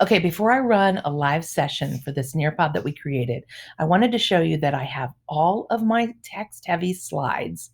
Okay, before I run a live session for this Nearpod that we created, I wanted to show you that I have all of my text-heavy slides,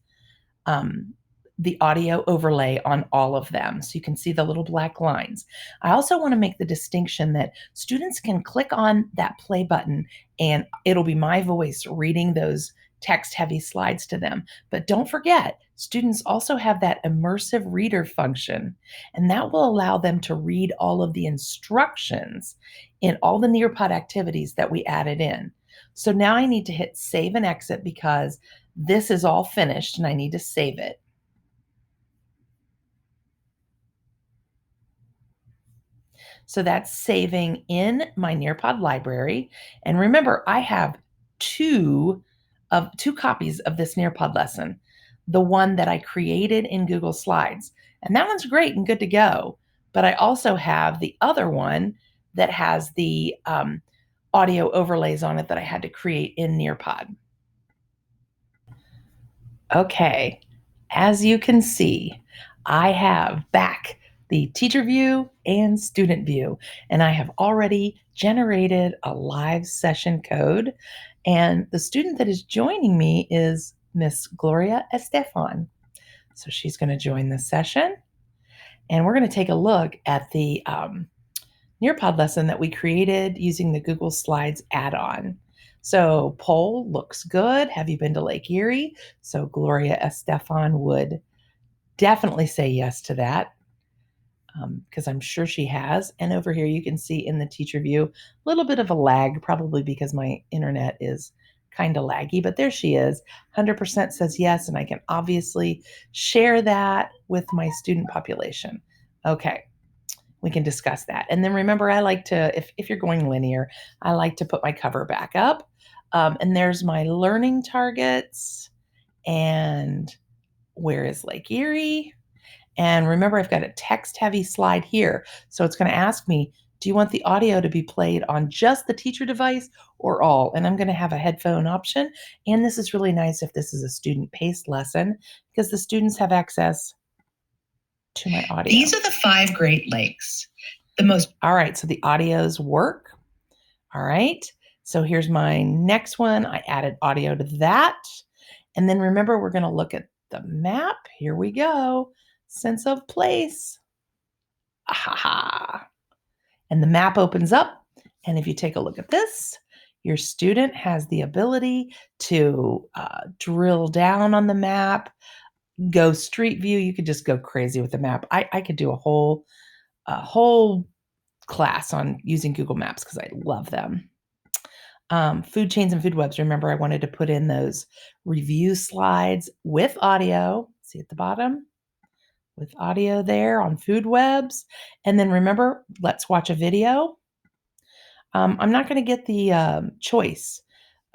um, the audio overlay on all of them, so you can see the little black lines. I also want to make the distinction that students can click on that play button and it'll be my voice reading those text-heavy slides to them. But don't forget, students also have that immersive reader function, and that will allow them to read all of the instructions in all the Nearpod activities that we added in. So now I need to hit save and exit because this is all finished and I need to save it. So that's saving in my Nearpod library. And remember, I have two copies of this Nearpod lesson. The one that I created in Google Slides, and that one's great and good to go. But I also have the other one that has the audio overlays on it that I had to create in Nearpod. Okay, as you can see, I have back the teacher view and student view, and I have already generated a live session code. And the student that is joining me is Miss Gloria Estefan. So she's going to join the session, and we're going to take a look at the Nearpod lesson that we created using the Google Slides add-on. So poll looks good. Have you been to Lake Erie? So Gloria Estefan would definitely say yes to that because I'm sure she has. And over here you can see in the teacher view, a little bit of a lag, probably because my internet is kind of laggy, but there she is. 100% says yes, and I can obviously share that with my student population. Okay, we can discuss that. And then remember, I like to, if you're going linear, I like to put my cover back up. And there's my learning targets. And where is Lake Erie? And remember, I've got a text-heavy slide here. So it's going to ask me, do you want the audio to be played on just the teacher device or all? And I'm going to have a headphone option. And this is really nice if this is a student-paced lesson because the students have access to my audio. These are the 5 Great Lakes. All right, so the audios work. All right, so here's my next one. I added audio to that. And then remember, we're going to look at the map. Here we go. Sense of place. Aha. And the map opens up. And if you take a look at this, your student has the ability to drill down on the map, go street view. You could just go crazy with the map. I could do a whole class on using Google Maps because I love them. Food chains and food webs. Remember, I wanted to put in those review slides with audio. See at the bottom? With audio there on food webs. And then remember, let's watch a video. I'm not going to get the choice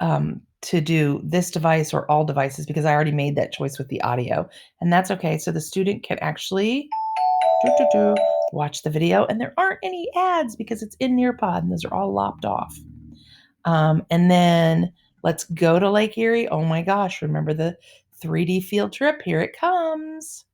to do this device or all devices because I already made that choice with the audio. And that's okay. So the student can actually watch the video. And there aren't any ads because it's in Nearpod and those are all lopped off. And then let's go to Lake Erie. Oh my gosh, remember the 3D field trip? Here it comes.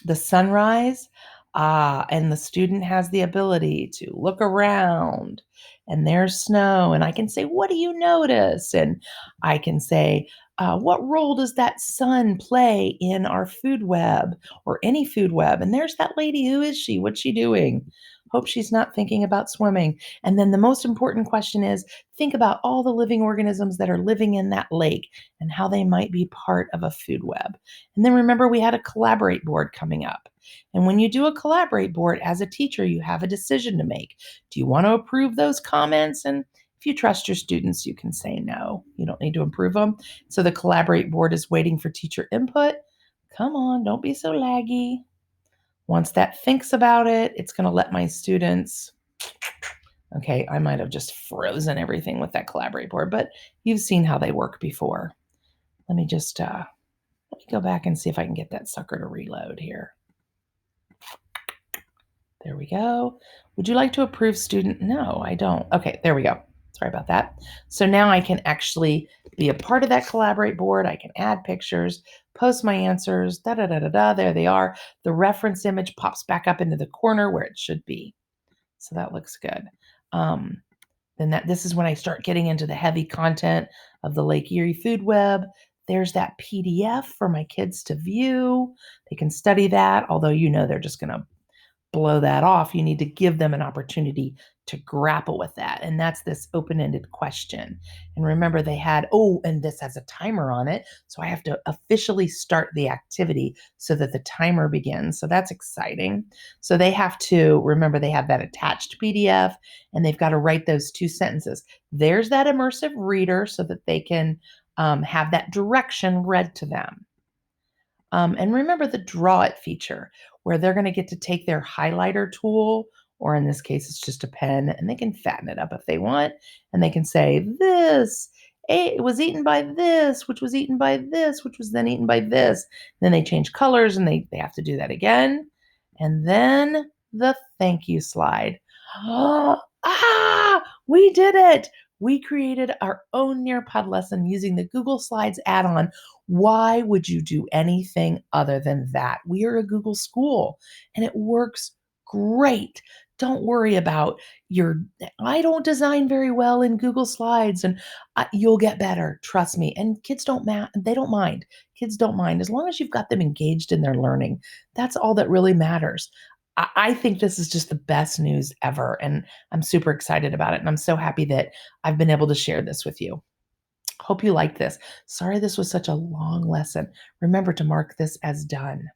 The sunrise. And the student has the ability to look around and there's snow. And I can say, what do you notice? And I can say, what role does that sun play in our food web or any food web? And there's that lady. Who is she? What's she doing? Hope she's not thinking about swimming. And then the most important question is think about all the living organisms that are living in that lake and how they might be part of a food web. And then remember, we had a collaborate board coming up. And when you do a collaborate board as a teacher, you have a decision to make. Do you want to approve those comments? And if you trust your students, you can say no. You don't need to approve them. So the collaborate board is waiting for teacher input. Come on, don't be so laggy. Once that thinks about it, it's going to let my students. Okay, I might have just frozen everything with that collaborate board, but you've seen how they work before. Let me just let me go back and see if I can get that sucker to reload here. There we go. Would you like to approve student? No, I don't. Okay, there we go. Sorry about that. So now I can actually be a part of that collaborate board. I can add pictures, post my answers, there they are. The reference image pops back up into the corner where it should be. So that looks good. Then this is when I start getting into the heavy content of the Lake Erie Food Web. There's that PDF for my kids to view. They can study that, although they're just going to blow that off. You need to give them an opportunity to grapple with that. And that's this open-ended question. And remember, and this has a timer on it. So I have to officially start the activity so that the timer begins. So that's exciting. So they have that attached PDF, and they've got to write those 2 sentences. There's that immersive reader so that they can have that direction read to them. And remember the Draw It feature, where they're going to get to take their highlighter tool, or in this case, it's just a pen, and they can fatten it up if they want. And they can say, this it was eaten by this, which was eaten by this, which was then eaten by this. Then they change colors, and they have to do that again. And then the thank you slide. We did it. We created our own Nearpod lesson using the Google Slides add-on. Why would you do anything other than that? We are a Google school, and it works great. Don't worry about I don't design very well in Google Slides, and you'll get better. Trust me. And kids they don't mind. Kids don't mind as long as you've got them engaged in their learning. That's all that really matters. I think this is just the best news ever, and I'm super excited about it. And I'm so happy that I've been able to share this with you. Hope you liked this. Sorry this was such a long lesson. Remember to mark this as done.